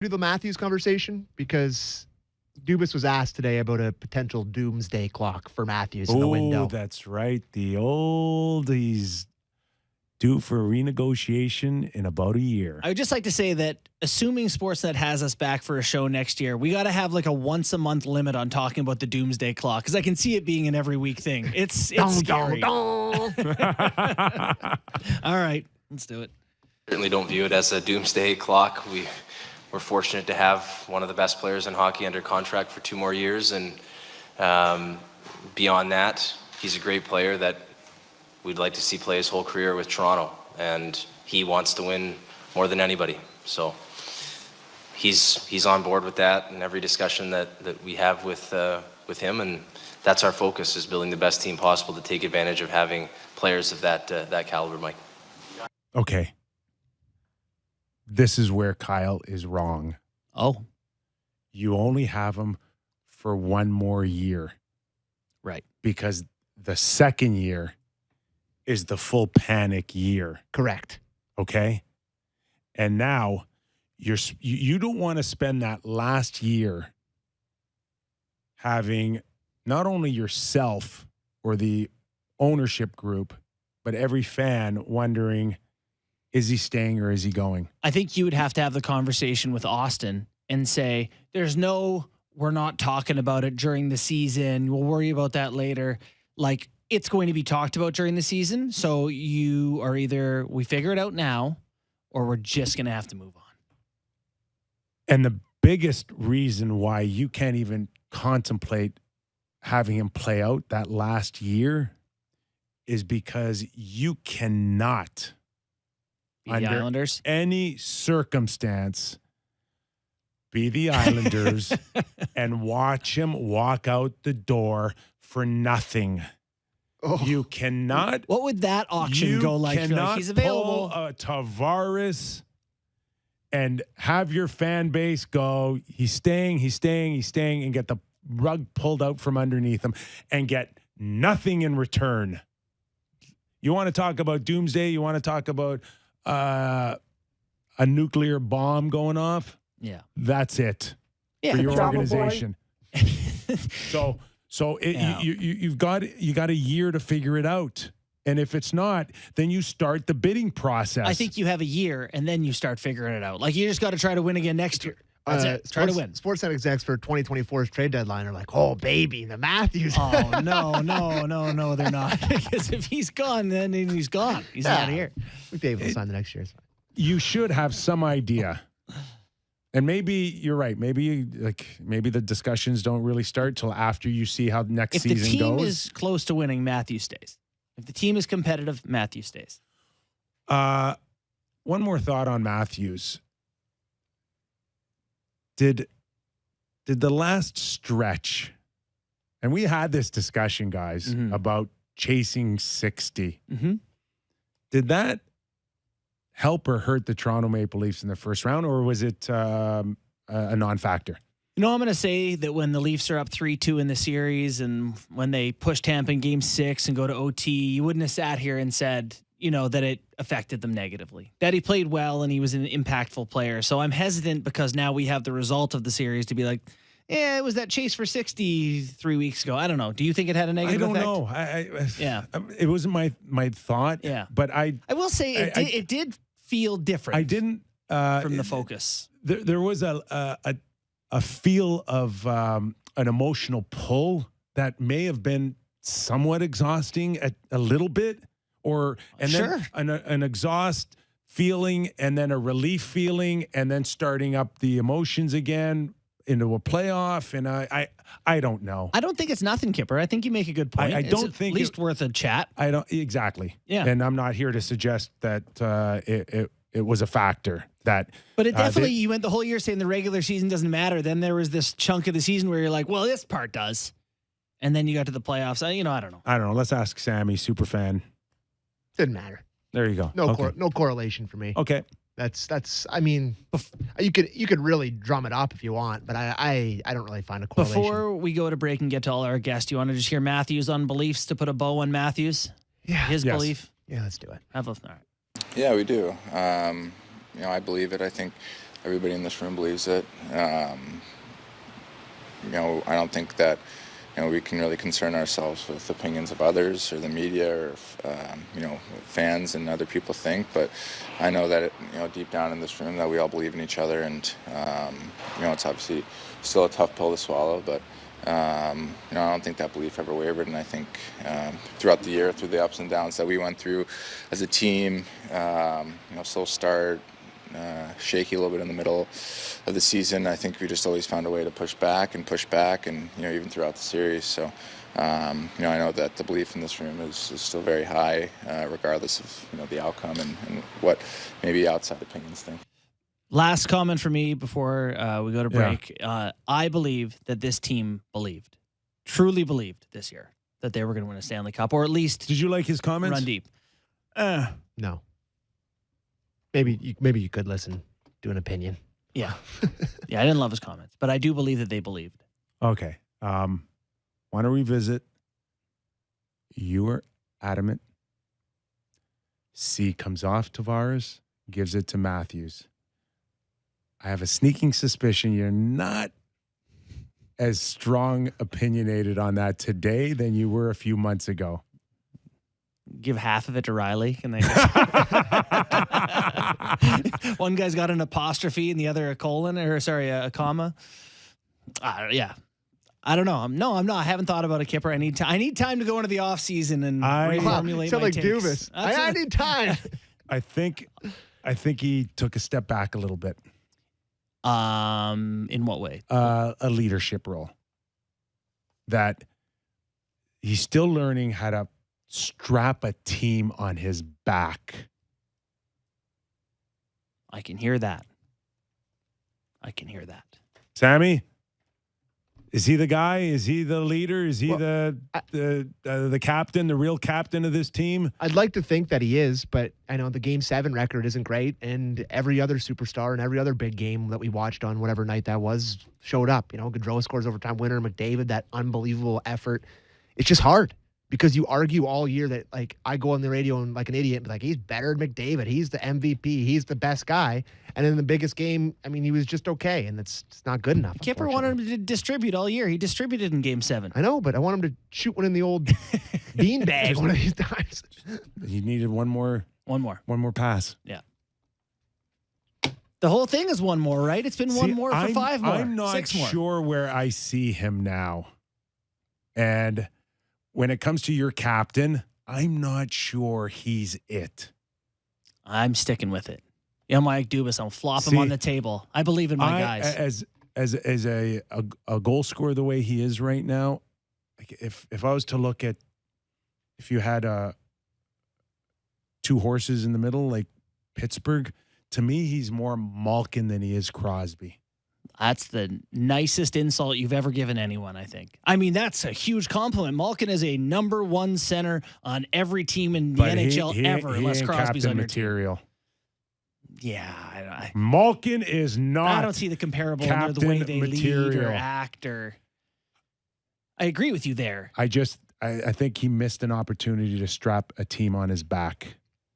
Do the Matthews conversation because Dubas was asked today about a potential doomsday clock for Matthews in the window. Oh, that's right. He's due for renegotiation in about a year. I would just like to say that assuming Sportsnet has us back for a show next year, we got to have like a once a month limit on talking about the doomsday clock because I can see it being an every week thing. It's scary. All right, let's do it. Certainly don't view it as a doomsday clock. We're fortunate to have one of the best players in hockey under contract for 2 more years, and beyond that, he's a great player that we'd like to see play his whole career with Toronto, and he wants to win more than anybody. So he's on board with that in every discussion that we have with him, and that's our focus, is building the best team possible to take advantage of having players of that caliber, Mike. Okay. This is where Kyle is wrong. Oh. You only have him for 1 more year. Right. Because the second year is the full panic year. Correct. Okay? And now you don't want to spend that last year having not only yourself or the ownership group, but every fan wondering, is he staying or is he going? I think you would have to have the conversation with Auston and say, we're not talking about it during the season. We'll worry about that later. Like, it's going to be talked about during the season. So you are either we figure it out now or we're just going to have to move on. And the biggest reason why you can't even contemplate having him play out that last year is because you cannot, Be the Islanders, any circumstance, be the Islanders and watch him walk out the door for nothing. Oh. You cannot. What would that auction go like? Cannot He's available. Pull a Tavares and have your fan base go, he's staying, and get the rug pulled out from underneath him and get nothing in return. You want to talk about doomsday? You want to talk about a nuclear bomb going off? Yeah. That's it for your organization. You got a year to figure it out. And if it's not, then you start the bidding process. I think you have a year and then you start figuring it out. Like, you just got to try to win again next year. That's it. Try to win. Sportsnet execs for 2024's trade deadline are like, oh, baby, the Matthews. Oh, no, they're not. Because if he's gone, then he's gone. He's not here. We'd be able to sign the next year. You should have some idea. And maybe you're right. Maybe the discussions don't really start till after you see how next season goes. If the team is close to winning, Matthews stays. If the team is competitive, Matthews stays. One more thought on Matthews. Did the last stretch, and we had this discussion, guys, about chasing 60. Mm-hmm. Did that help or hurt the Toronto Maple Leafs in the first round, or was it a non-factor? I'm going to say that when the Leafs are up 3-2 in the series and when they push Tampa in Game 6 and go to OT, you wouldn't have sat here and said, that it affected them negatively. That he played well and he was an impactful player. So I'm hesitant because now we have the result of the series to be like, it was that chase for 60 3 weeks ago. I don't know. Do you think it had a negative effect? I don't know. It wasn't my thought. Yeah. But I will say it did feel different. I didn't from the focus. There was a feel of an emotional pull that may have been somewhat exhausting a little bit, then an exhaust feeling and then a relief feeling and then starting up the emotions again into a playoff. And I don't know. I don't think it's nothing, Kyper. I think you make a good point. I don't think at least worth a chat. I don't exactly. Yeah. And I'm not here to suggest that it was a factor. But it definitely, you went the whole year saying the regular season doesn't matter. Then there was this chunk of the season where you're like, well, this part does. And then you got to the playoffs. I don't know. I don't know. Let's ask Sammy, super fan. Didn't matter. There you go. No correlation for me. Okay. That's. I mean, you could really drum it up if you want, but I don't really find a correlation. Before we go to break and get to all our guests, do you want to just hear Matthews on beliefs to put a bow on Matthews? Yeah. His belief? Yeah, let's do it. All right. Yeah, we do. I believe it. I think everybody in this room believes it. I don't think that we can really concern ourselves with opinions of others or the media or fans and other people think. But I know that deep down in this room that we all believe in each other, and it's obviously still a tough pill to swallow, but I don't think that belief ever wavered. And I think throughout the year, through the ups and downs that we went through as a team, slow start, shaky a little bit in the middle of the season, I think we just always found a way to push back, and even throughout the series. So I know that the belief in this room is still very high, regardless of the outcome and what maybe outside opinions think. Last comment for me before we go to break. Yeah. I believe that this team truly believed this year that they were going to win a Stanley Cup, or at least. Did you like his comments? Run deep. No. Maybe you could listen to an opinion. Yeah. Yeah, I didn't love his comments, but I do believe that they believed. Okay. Want to revisit? You were adamant. C comes off Tavares, gives it to Matthews. I have a sneaking suspicion you're not as strong opinionated on that today than you were a few months ago. Give half of it to Riley, and then one guy's got an apostrophe and the other a colon, a comma. Yeah, I don't know. I'm not. I haven't thought about a Kyper. I need time to go into the off season and reformulate my takes. Dubas. I need time. I think he took a step back a little bit. In what way? A leadership role. That he's still learning how to strap a team on his back. I can hear that. Sammy, is he the guy? Is he the leader? Is he the captain, the real captain of this team? I'd like to think that he is, but I know the Game 7 record isn't great, and every other superstar and every other big game that we watched on whatever night that was showed up. Gaudreau scores overtime winner, McDavid, that unbelievable effort. It's just hard. Because you argue all year that, I go on the radio and like an idiot and be like, he's better than McDavid. He's the MVP. He's the best guy. And in the biggest game, he was just okay, and it's not good enough. Kyper wanted him to distribute all year. He distributed in Game 7. I know, but I want him to shoot one in the old beanbag one of these times. He needed one more pass. Yeah. The whole thing is one more, right? It's been one more for 5 more. I'm not 6 more. sure where I see him now. And when it comes to your captain, I'm not sure he's it. I'm sticking with it. Mike Dubas, I'll flop him on the table. I believe in my guys. As a goal scorer the way he is right now, if I was to look at, if you had 2 horses in the middle like Pittsburgh, to me he's more Malkin than he is Crosby. That's the nicest insult you've ever given anyone, I think. That's a huge compliment. Malkin is a number 1 center on every team in the NHL ever, unless Crosby's on your material. Team. Yeah. Malkin is not. I don't see the comparable in the way they lead or act. I agree with you there. I think he missed an opportunity to strap a team on his back.